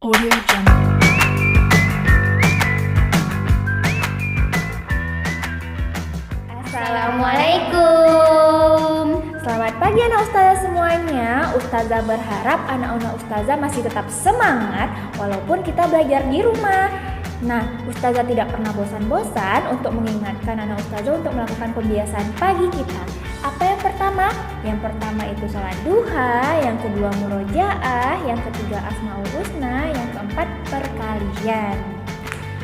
Audio Jungle. Assalamualaikum. Selamat pagi anak ustazah semuanya. Ustazah berharap anak-anak ustazah masih tetap semangat walaupun kita belajar di rumah. Nah, ustazah tidak pernah bosan-bosan untuk mengingatkan anak ustazah untuk melakukan pembiasaan pagi kita. Apa yang pertama? Yang pertama itu sholat duha, yang kedua murojaah, yang ketiga asmaul husna, yang keempat perkalian.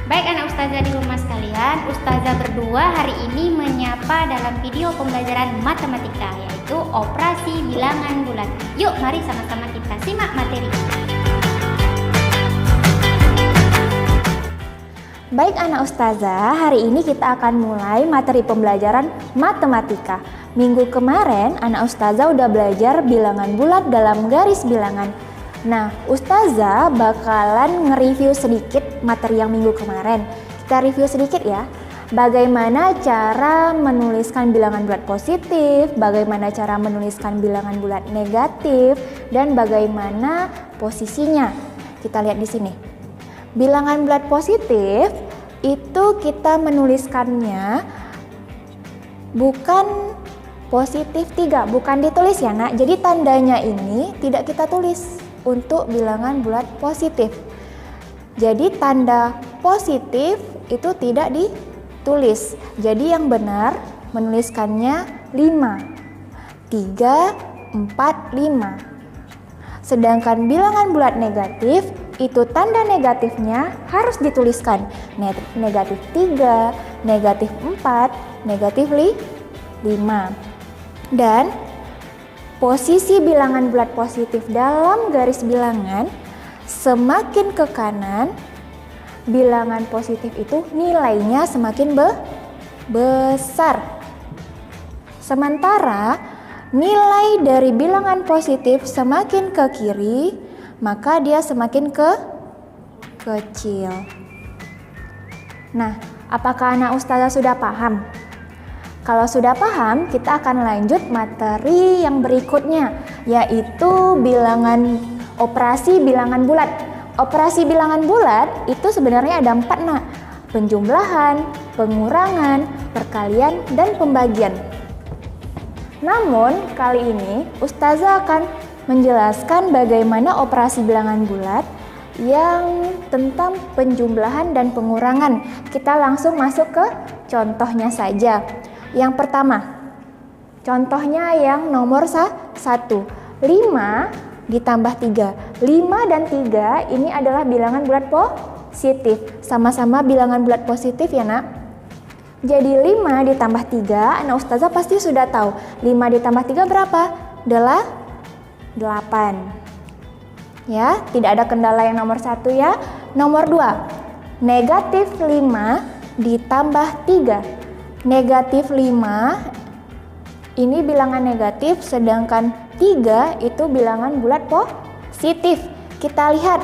Baik anak ustazah di rumah sekalian, ustazah berdua hari ini menyapa dalam video pembelajaran matematika, yaitu operasi bilangan bulat. Yuk mari sama-sama kita simak materi. Baik anak ustazah, hari ini kita akan mulai materi pembelajaran matematika. Minggu kemarin anak ustazah udah belajar bilangan bulat dalam garis bilangan. Nah, ustazah bakalan nge-review sedikit materi yang minggu kemarin. Kita review sedikit ya. Bagaimana cara menuliskan bilangan bulat positif, bagaimana cara menuliskan bilangan bulat negatif, dan bagaimana posisinya. Kita lihat di sini. Bilangan bulat positif itu kita menuliskannya bukan positif 3, bukan ditulis ya nak. Jadi tandanya ini tidak kita tulis untuk bilangan bulat positif. Jadi tanda positif itu tidak ditulis. Jadi yang benar menuliskannya 5. 3, 4, 5. Sedangkan bilangan bulat negatif itu tanda negatifnya harus dituliskan. Negatif 3, negatif 4, negatif 5. Dan posisi bilangan bulat positif dalam garis bilangan semakin ke kanan, bilangan positif itu nilainya semakin besar. Sementara nilai dari bilangan positif semakin ke kiri, maka dia semakin kecil. Nah, apakah anak ustazah sudah paham? Kalau sudah paham, kita akan lanjut materi yang berikutnya, yaitu operasi bilangan bulat. Operasi bilangan bulat itu sebenarnya ada 4 nak. Penjumlahan, pengurangan, perkalian, dan pembagian. Namun, kali ini ustazah akan menjelaskan bagaimana operasi bilangan bulat yang tentang penjumlahan dan pengurangan. Kita langsung masuk ke contohnya saja. Yang pertama, contohnya yang nomor 1. 5 ditambah 3. 5 dan 3 ini adalah bilangan bulat positif. Sama-sama bilangan bulat positif ya nak. Jadi 5 ditambah 3, anak ustazah pasti sudah tahu. 5 ditambah 3 berapa? Adalah 8. Ya, tidak ada kendala yang nomor 1 ya. Nomor 2, negatif 5 ditambah 3. Negatif 5 ini bilangan negatif, sedangkan 3 itu bilangan bulat positif. Kita lihat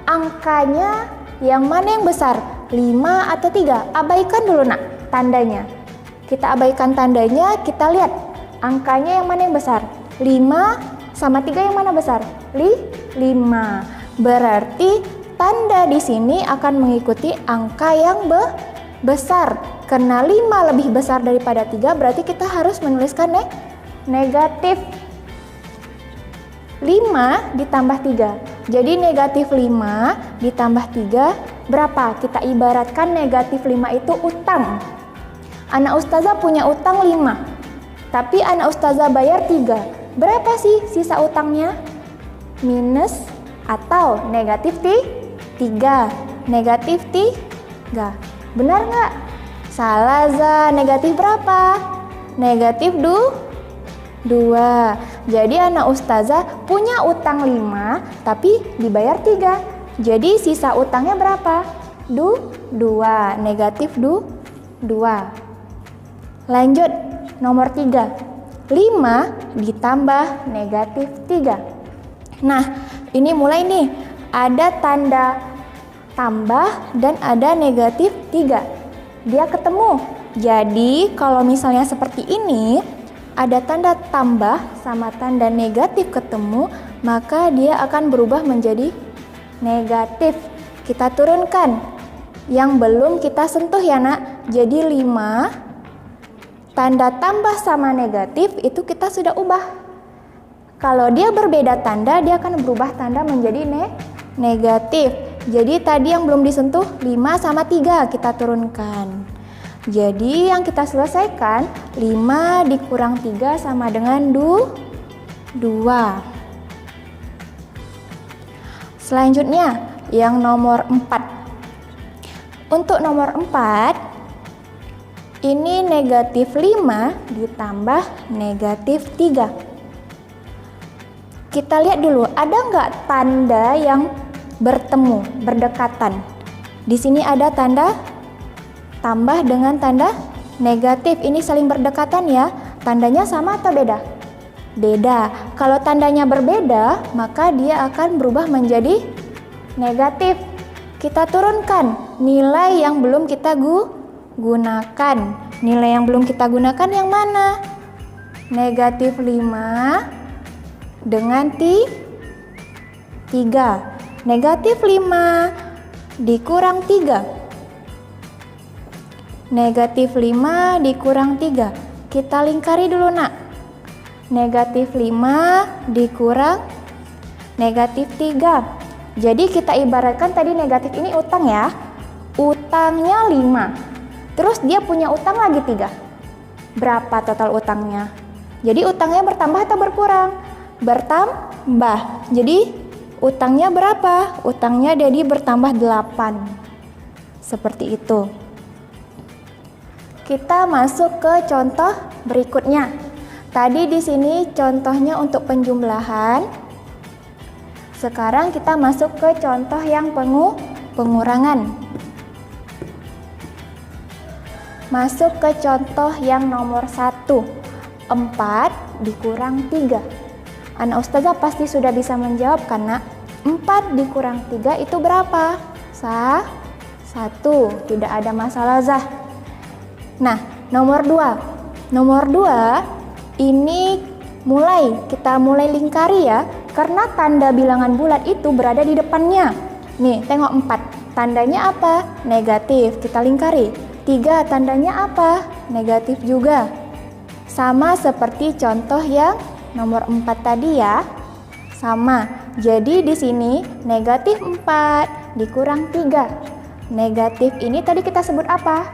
angkanya yang mana yang besar, 5 atau 3? Abaikan dulu nak tandanya. Kita abaikan tandanya, kita lihat angkanya yang mana yang besar, 5 sama 3 yang mana besar? 5. Berarti tanda di sini akan mengikuti angka yang besar. Karena 5 lebih besar daripada 3, berarti kita harus menuliskan negatif. 5 ditambah 3. Jadi negatif 5 ditambah 3 berapa? Kita ibaratkan negatif 5 itu utang. Anak ustazah punya utang 5. Tapi anak ustazah bayar 3. Berapa sih sisa utangnya? Minus atau negatif 3. Negatif 3. Benar nggak? Salah za, negatif berapa? Negatif 2. Jadi anak ustazah punya utang 5 tapi dibayar 3. Jadi sisa utangnya berapa? 2. Negatif 2. Lanjut nomor 3. 5 ditambah negatif 3. Nah, ini mulai nih. Ada tanda tambah dan ada negatif 3. Dia ketemu. Jadi kalau misalnya seperti ini, ada tanda tambah sama tanda negatif ketemu, maka dia akan berubah menjadi negatif. Kita turunkan. Yang belum kita sentuh ya nak. Jadi 5, tanda tambah sama negatif itu kita sudah ubah. Kalau dia berbeda tanda, dia akan berubah tanda menjadi negatif. Jadi tadi yang belum disentuh 5 sama 3 kita turunkan. Jadi yang kita selesaikan 5 dikurang 3 sama dengan 2. Selanjutnya yang nomor 4. Untuk nomor 4 ini negatif 5 ditambah negatif 3. Kita lihat dulu, ada nggak tanda yang bertemu, berdekatan? Di sini ada tanda tambah dengan tanda negatif. Ini saling berdekatan ya. Tandanya sama atau beda? Beda. Kalau tandanya berbeda, maka dia akan berubah menjadi negatif. Kita turunkan nilai yang belum kita gunakan. Nilai yang belum kita gunakan yang mana? Negatif 5 dengan 3. Negatif 5 dikurang 3. Negatif 5 dikurang 3. Kita lingkari dulu nak. Negatif 5 dikurang negatif 3. Jadi kita ibaratkan tadi negatif ini utang ya. Utangnya 5. Terus dia punya utang lagi 3. Berapa total utangnya? Jadi utangnya bertambah atau berkurang? Bertambah. Jadi utangnya berapa? Utangnya jadi bertambah 8. Seperti itu. Kita masuk ke contoh berikutnya. Tadi di sini contohnya untuk penjumlahan. Sekarang kita masuk ke contoh yang pengurangan. Masuk ke contoh yang nomor 1. 4 dikurang 3. Anak ustazah pasti sudah bisa menjawab karena 4 dikurang 3 itu berapa? 1. Tidak ada masalah Zah. Nah, nomor 2. Nomor 2 ini kita mulai lingkari ya. Karena tanda bilangan bulat itu berada di depannya. Nih, tengok 4. Tandanya apa? Negatif. Kita lingkari. 3 tandanya apa? Negatif juga. Sama seperti contoh yang nomor 4 tadi ya. Sama. Jadi di sini negatif 4 dikurang 3. Negatif ini tadi kita sebut apa?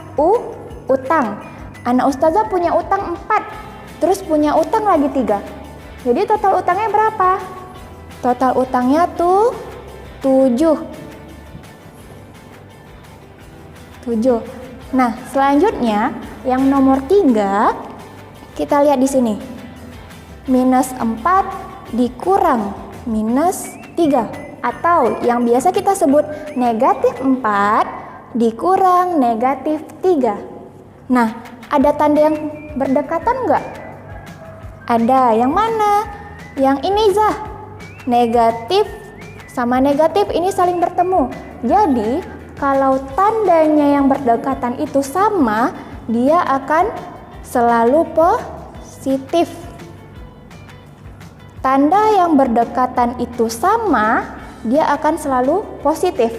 Utang. Anak ustazah punya utang 4. Terus punya utang lagi 3. Jadi total utangnya berapa? Total utangnya tuh 7. Nah, selanjutnya yang nomor 3 kita lihat di sini. Minus 4 dikurang minus 3 atau yang biasa kita sebut negatif 4 dikurang negatif 3. Nah, ada tanda yang berdekatan nggak? Ada. Yang mana? Yang ini Zah. Negatif sama negatif ini saling bertemu. Jadi, kalau tandanya yang berdekatan itu sama, dia akan selalu positif. Tanda yang berdekatan itu sama, dia akan selalu positif.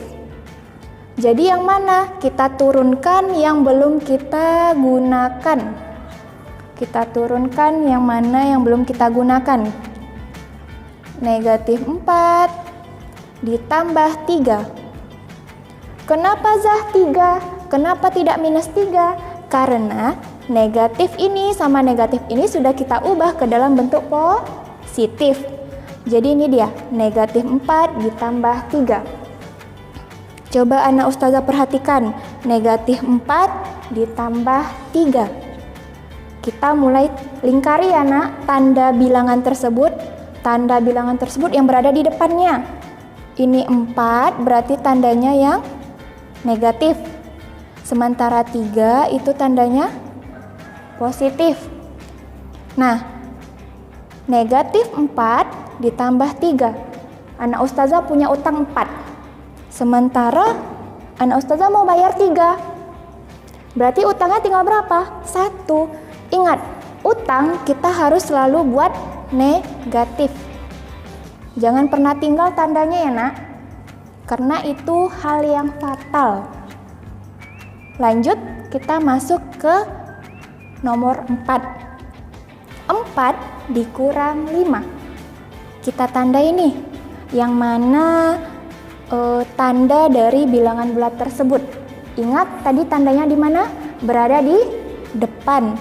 Jadi yang mana? Kita turunkan yang belum kita gunakan. Kita turunkan yang mana yang belum kita gunakan. Negatif 4 ditambah 3. Kenapa Zah 3? Kenapa tidak minus 3? Karena negatif ini sama negatif ini sudah kita ubah ke dalam bentuk positif. Jadi ini dia, negatif 4 ditambah 3. Coba anak ustazah perhatikan, negatif 4 ditambah 3. Kita mulai lingkari ya nak, tanda bilangan tersebut yang berada di depannya. Ini 4 berarti tandanya yang negatif. Sementara 3 itu tandanya positif. Nah, negatif 4 ditambah 3. Anak ustazah punya utang 4. Sementara anak ustazah mau bayar 3. Berarti utangnya tinggal berapa? 1. Ingat, utang kita harus selalu buat negatif. Jangan pernah tinggal tandanya ya nak. karena itu hal yang fatal. Lanjut, kita masuk ke nomor 4. 4 dikurang 5. Kita tandai nih, yang mana tanda dari bilangan bulat tersebut. Ingat tadi tandanya di mana? Berada di depan.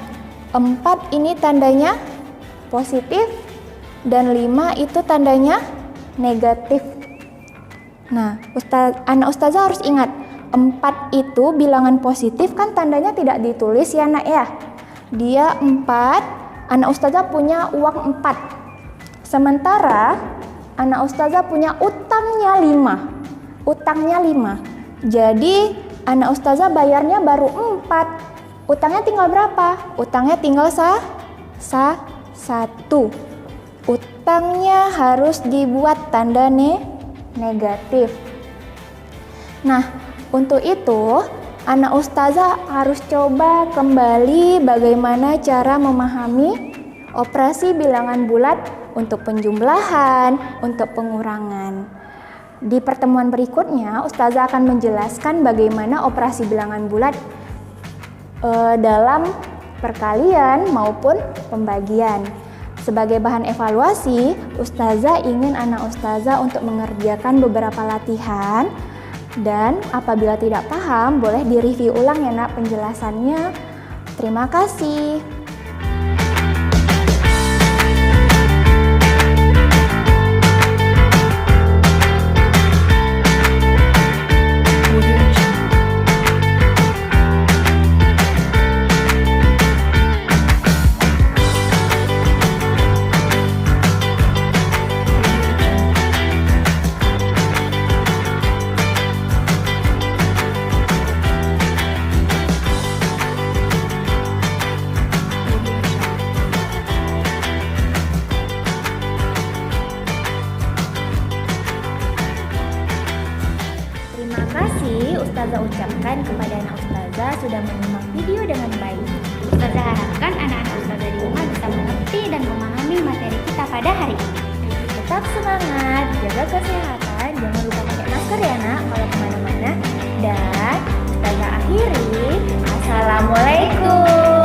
4 ini tandanya positif dan 5 itu tandanya negatif. Nah, anak ustazah harus ingat, 4 itu bilangan positif kan tandanya tidak ditulis ya nak ya. Dia 4, anak ustazah punya uang 4. Sementara anak ustazah punya utangnya 5. Utangnya 5. Jadi anak ustazah bayarnya baru 4. Utangnya tinggal berapa? Utangnya tinggal 1. Utangnya harus dibuat tanda negatif. Nah, untuk itu anak ustazah harus coba kembali bagaimana cara memahami operasi bilangan bulat untuk penjumlahan, untuk pengurangan. Di pertemuan berikutnya, ustazah akan menjelaskan bagaimana operasi bilangan bulat dalam perkalian maupun pembagian. Sebagai bahan evaluasi, ustazah ingin anak ustazah untuk mengerjakan beberapa latihan, dan apabila tidak paham boleh direview ulang ya nak penjelasannya. Terima kasih. Terima kasih ustazah ucapkan kepada anak ustazah sudah menyimak video dengan baik. Ustazah harapkan anak-anak ustazah di rumah bisa mengerti dan memahami materi kita pada hari ini. Tetap semangat, jaga kesehatan, jangan lupa pakai masker ya nak kalau kemana-mana. Dan ustazah akhiri, assalamualaikum.